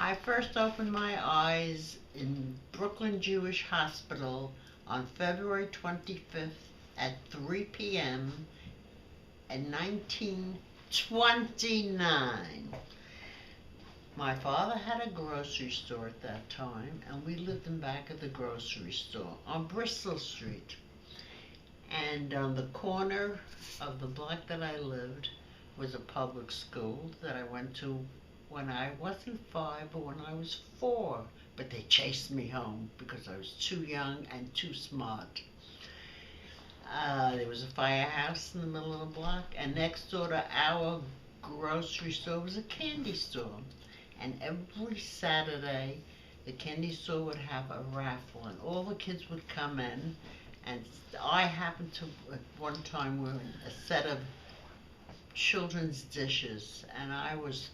I first opened my eyes in Brooklyn Jewish Hospital on February 25th at 3 p.m. in 1929. My father had a grocery store at that time, and we lived in back of the grocery store on Bristol Street. And on the corner of the block that I lived was a public school that I went to when I wasn't 5, but when I was 4. But they chased me home because I was too young and too smart. There was a firehouse in the middle of the block, and next door to our grocery store was a candy store. And every Saturday, the candy store would have a raffle, and all the kids would come in. And I happened to, at one time, win a set of children's dishes, and I was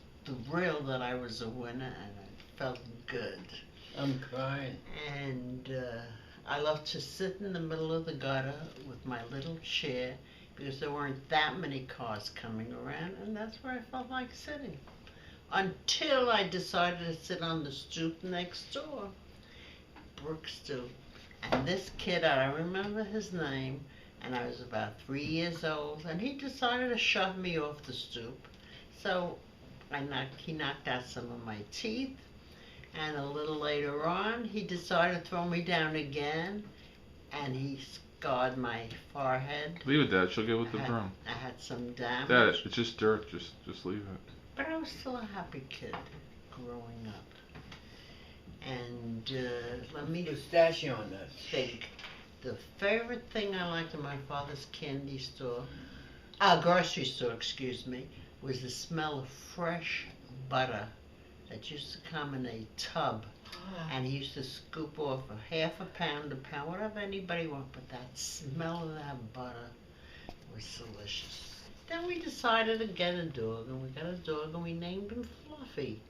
thrilled that I was a winner, and I felt good. I'm crying. And I loved to sit in the middle of the gutter with my little chair, because there weren't that many cars coming around, and that's where I felt like sitting. Until I decided to sit on the stoop next door, Brook Stoop. And this kid, I remember his name, and I was about 3 years old, and he decided to shove me off the stoop. So he knocked out some of my teeth, and a little later on, he decided to throw me down again, and he scarred my forehead. Leave it, Dad. She'll get with the broom. I had some damage. Dad, it's just dirt. Just leave it. But I was still a happy kid growing up. And let me Pistachio nuts. think. The favorite thing I liked in my father's candy store, grocery store, excuse me, was the smell of fresh butter that used to come in a tub. And he used to scoop off a half a pound, whatever anybody wanted, but that smell of that butter was delicious. Then we decided to get a dog, and we got a dog, and we named him Fluffy.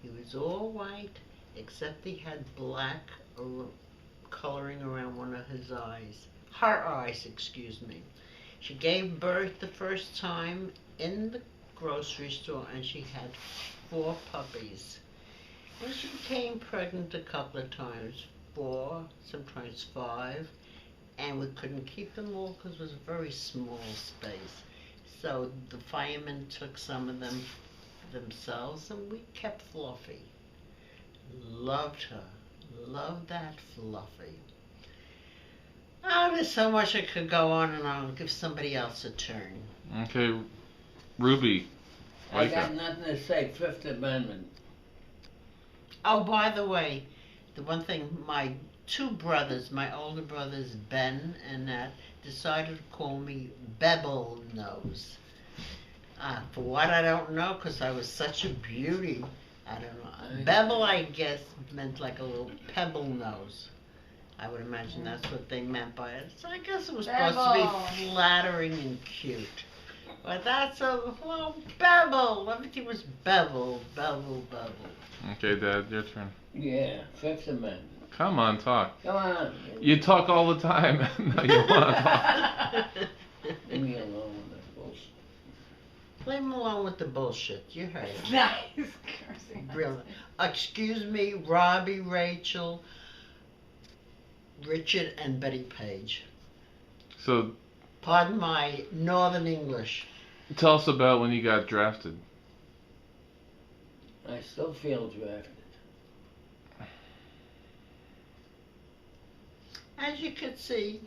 He was all white, except he had black coloring around one of his eyes. Her eyes, excuse me. She gave birth the first time in the grocery store, and she had 4 puppies. And she became pregnant a couple of times, 4, sometimes 5, and we couldn't keep them all because it was a very small space. So the firemen took some of them themselves, and we kept Fluffy. Loved her. Loved that Fluffy. Oh, there's so much I could go on and on. I'll give somebody else a turn. Okay, Ruby. I got nothing to say. Fifth Amendment. Oh, by the way, the one thing, my 2 brothers, my older brothers, Ben and Nat, decided to call me Bebble Nose. For what, I don't know, because I was such a beauty. I don't know. Bebble, I guess, meant like a little pebble nose. I would imagine that's what they meant by it. So I guess it was supposed to be flattering and cute. But that's a little Bebble. Everything was Bevel. Okay, Dad, your turn. Yeah, Fifth Amendment. Come on, talk. Come on. You talk all the time. Now you want to talk. Leave me alone with that bullshit. Leave him alone with the bullshit. You heard it. Nice cursing. Really. Excuse me, Robbie, Rachel, Richard, and Betty Page. So, pardon my northern English. Tell us about when you got drafted. I still feel drafted. As you can see,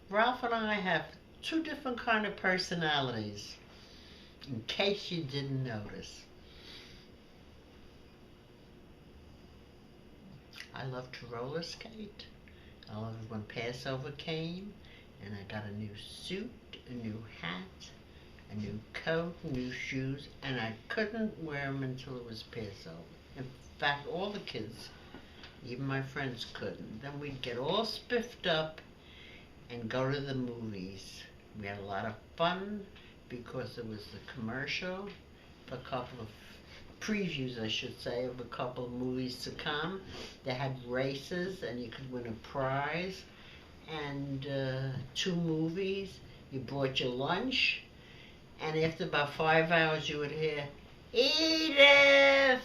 Ralph and I have 2 different kind of personalities, in case you didn't notice. I love to roller skate. I love when Passover came, and I got a new suit, a new hat, a new coat, new shoes, and I couldn't wear them until it was Passover. In fact, all the kids, even my friends, couldn't. Then we'd get all spiffed up and go to the movies. We had a lot of fun because it was the commercial, a couple of previews, I should say, of a couple of movies to come. They had races, and you could win a prize, and 2 movies. You brought your lunch, and after about 5 hours, you would hear, "Edith!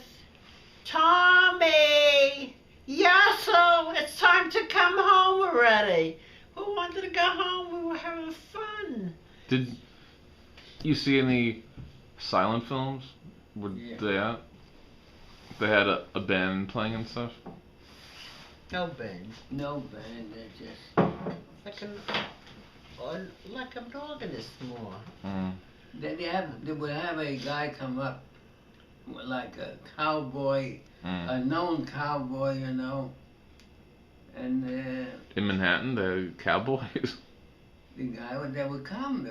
Tom time to come home already. Who wanted to go home? We were having fun. Did you see any silent films? Were Yeah. they out? They had a band playing and stuff? No band. No band, they're just. Like an organist more. Mm. They would have a guy come up, like a cowboy, a known cowboy, you know, and In Manhattan, the Cowboys? the guy that would come.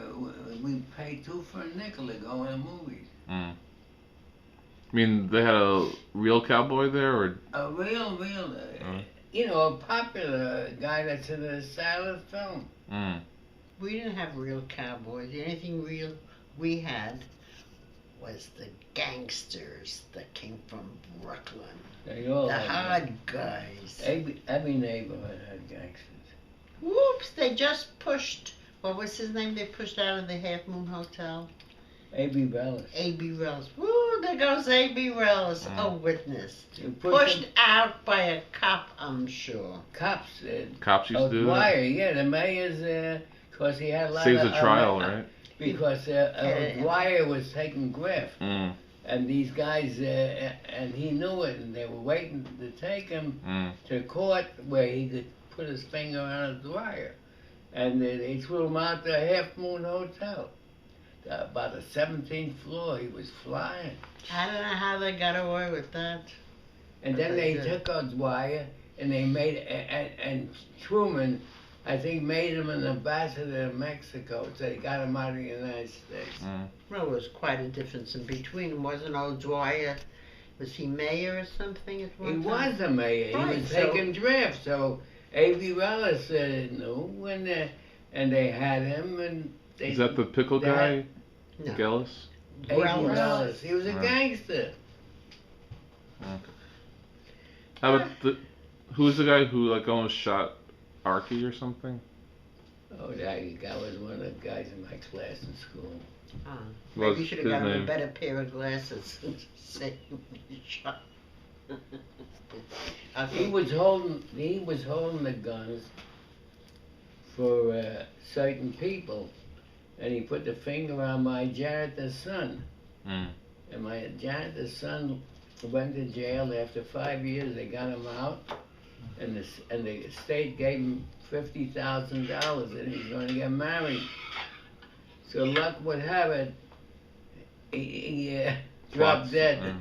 We paid $2 for a nickel to go in the movies. Mm. I mean, they had a real cowboy there, or? A real, you know, a popular guy that's in a silent film. Mm. We didn't have real cowboys. The only thing real we had was the gangsters that came from Brooklyn. They all The had hard guys. every neighborhood had gangsters. Whoops, they just pushed, what was his name they pushed out of the Half Moon Hotel? A.B. Bellis. A.B. Rells. Woo, there goes A.B. Rells, a witness. They Pushed out by a cop, I'm sure. Cops. Cops used to do that? Dwyer, yeah, the mayor's, because he had a lot Saves of... a trial, right? Because Dwyer was taking graft. Mm. And these guys, and he knew it, and they were waiting to take him to court where he could put his finger on a Dwyer. And they threw him out the Half Moon Hotel. About the 17th floor, he was flying. I don't know how they got away with that. And then they took out Dwyer, and they made, and Truman, I think, made him an ambassador to Mexico, so they got him out of the United States. Mm. Well, there was quite a difference in between them. Wasn't old Dwyer, was he mayor or something at one He time? was a mayor. Right, He was so- taking drafts. So A.B. Rellis knew, and they had him. And they, Is that the pickle they guy? No. Gillis? A.B. Rellis. Rellis. He was a Right. gangster. How about who was the guy who like almost shot Archie or something? Oh, that guy was one of the guys in my class in school. What was Maybe you should have his got him a name? better pair of glasses. Say he shot. He was holding the guns for certain people, and he put the finger on my janitor's son. Mm. And my janitor's son went to jail. After 5 years, they got him out, and the state gave him $50,000, and he was going to get married. So luck would have it, he dropped Plots. dead.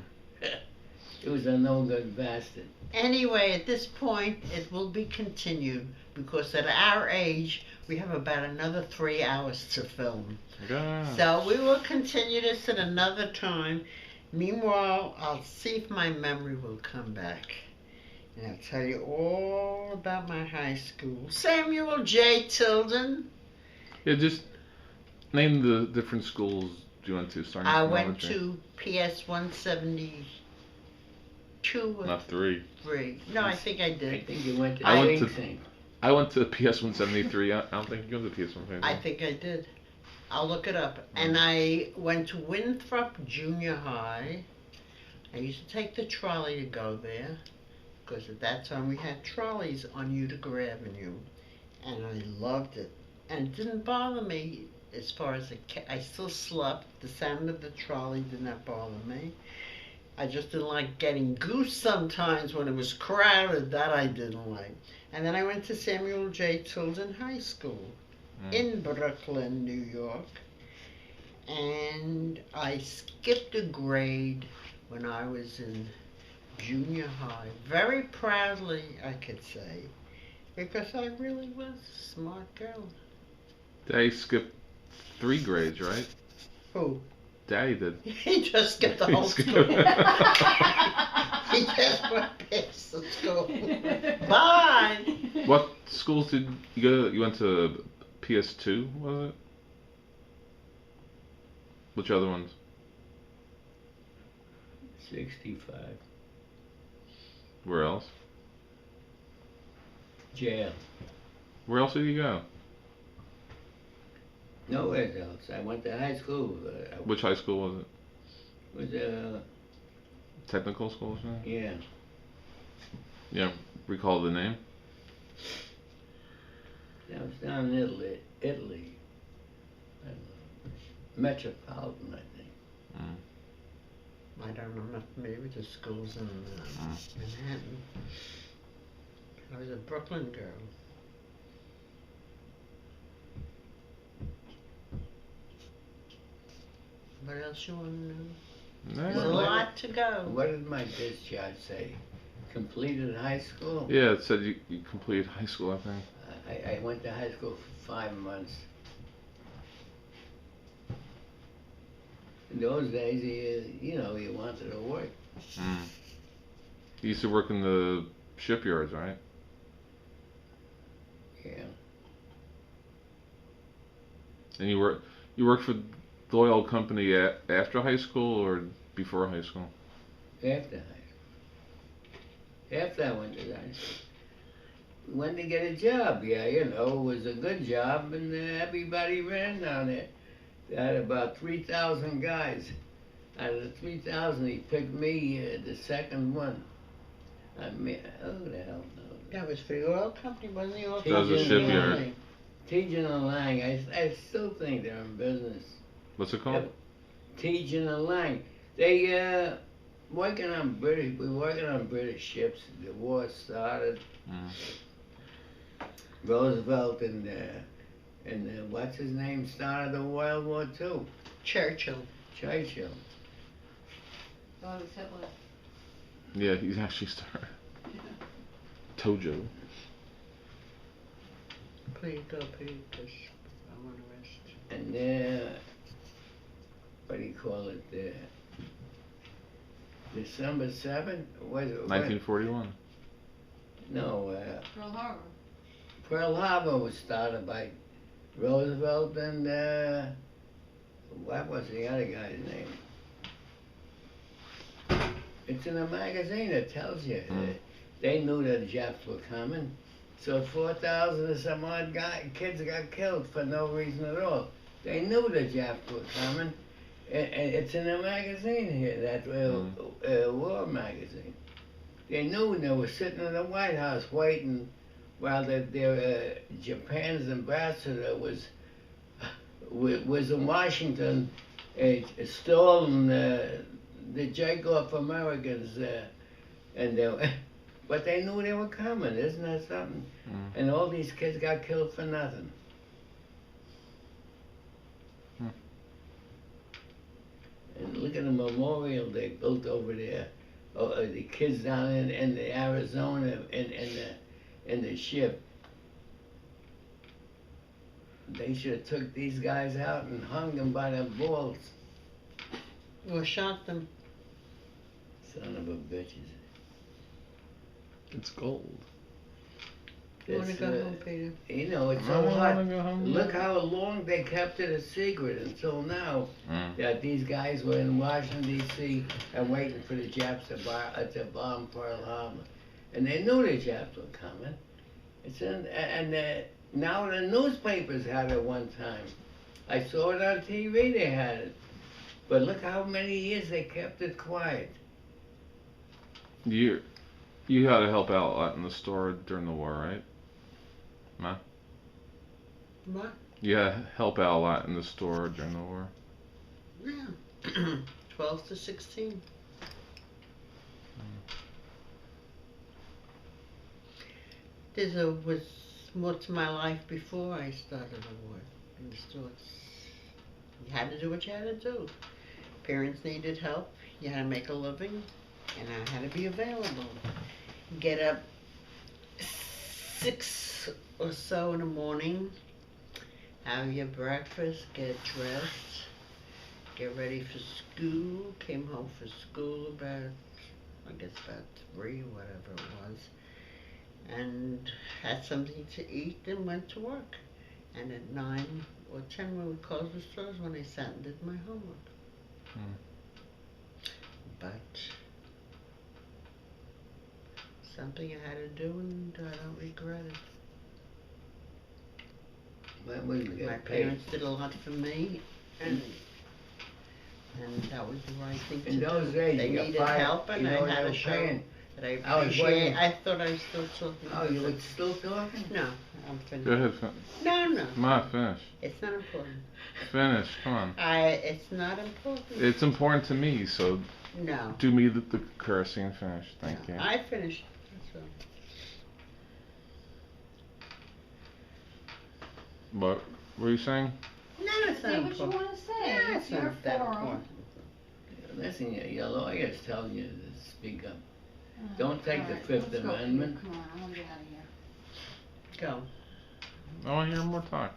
It was a no good bastard. Anyway, at this point, it will be continued because at our age, we have about another 3 hours to film. Yeah. So we will continue this at another time. Meanwhile, I'll see if my memory will come back. And I'll tell you all about my high school. Samuel J. Tilden. Yeah, just name the different schools you went to. Starting I from went elementary. to PS 172 or Not 3. 3. No, I think I I did. think you went to I went Sing to- Sing. I went to PS 173. I don't think you went to PS 173. I think I did. I'll look it up. And I went to Winthrop Junior High. I used to take the trolley to go there because at that time we had trolleys on Utica Avenue, and I loved it. And it didn't bother me as far as I still slept. The sound of the trolley did not bother me. I just didn't like getting goose sometimes when it was crowded. That I didn't like. And then I went to Samuel J. Tilden High School in Brooklyn, New York. And I skipped a grade when I was in junior high. Very proudly, I could say, because I really was a smart girl. Daddy skipped 3 grades, right? Who? Daddy did. He just skipped the whole He school. skipped- He just went past the school. Bye! What schools did you go to? You went to PS2, was it? Which other ones? 65. Where else? Jail. Where else did you go? Nowhere else. I went to high school. Which high school was it? Was Technical school or something? yeah. Yeah, recall the name? That was down in Italy. I don't know. Metropolitan, I think. I don't know enough familiar with the schools in Manhattan. I was a Brooklyn girl. What else you want to know? There's a lot to go. What did my discharge say? Completed high school? Yeah, it said you completed high school, I think. I went to high school for 5 months. In those days, you wanted to work. You used to work in the shipyards, right? Yeah. And you worked for the oil company after high school or before high school? After high school. After I went to high school. Went to get a job, it was a good job, and everybody ran down there. They had about 3,000 guys. Out of the 3,000, he picked me, the second one. I mean, who the hell knows? That was for the oil company, wasn't the oil That was a shipyard. Tejan and Lang, I still think they're in business. What's it called? Tejan and Lang. They we were working on British ships. The war started. Roosevelt and what's his name started the World War II. Churchill. Oh, Hitler. Yeah, he's actually started. Tojo. Please go, please, because I want to rest. And what do you call it? December 7th? Was it? 1941. No, Pearl Harbor. Pearl Harbor was started by Roosevelt and what was the other guy's name? It's in a magazine that tells you. They knew that Japs were coming. So 4,000 or some odd kids got killed for no reason at all. They knew the Japs were coming. And it's in a magazine here, that war magazine. They knew, and they were sitting in the White House waiting while Japan's ambassador was in Washington, stalling the jack-off Americans, but they knew they were coming. Isn't that something? And all these kids got killed for nothing. And look at the memorial they built over there. The kids down in Arizona in the ship. They should have took these guys out and hung them by their balls. Or shot them. Son of a bitches. It's gold. You want to go home, Peter? It's so hot. Look how long they kept it a secret until now. That these guys were in Washington, D.C. and waiting for the Japs to bomb Pearl Harbor. And they knew the Japs were coming. Now the newspapers had it one time. I saw it on TV, they had it. But look how many years they kept it quiet. You had to help out a lot in the store during the war, right? Ma? What? You had to help out a lot in the store during the war. Yeah. 12 to 16. Was more to my life before I started the war in the stores. You had to do what you had to do. Parents needed help. You had to make a living, and I had to be available. Get up 6 or so in the morning, have your breakfast, get dressed, get ready for school. Came home from school about 3, whatever it was, and had something to eat and went to work. And at 9 or 10 we would close the stores when I sat and did my homework. But something I had to do, and I don't regret it. My parents did a lot for me, and that was the right thing to do. In those days, they you got needed fired. help, and I had to show But I I was appreciate, waiting. I thought I was still talking. Oh, you were still talking? No, I'm finished. Go ahead. No, Come on, finish. it's not important. Finish. Come on. It's not important. It's important to me, so No. do me the courtesy and finish. Thank No, you. I finished, that's all. What were you saying? No, it's not Say what you important. wanna say. No, It's it's your not that forum. important. Listen, your lawyers tell you to speak up. Oh, Don't take all the right, Fifth let's go. Amendment. Come on, I wanna get out of here. Go. I want to hear more talk.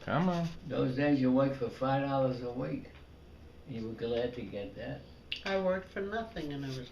Come on. Those days you worked for $5 a week. You were glad to get that. I worked for nothing and I was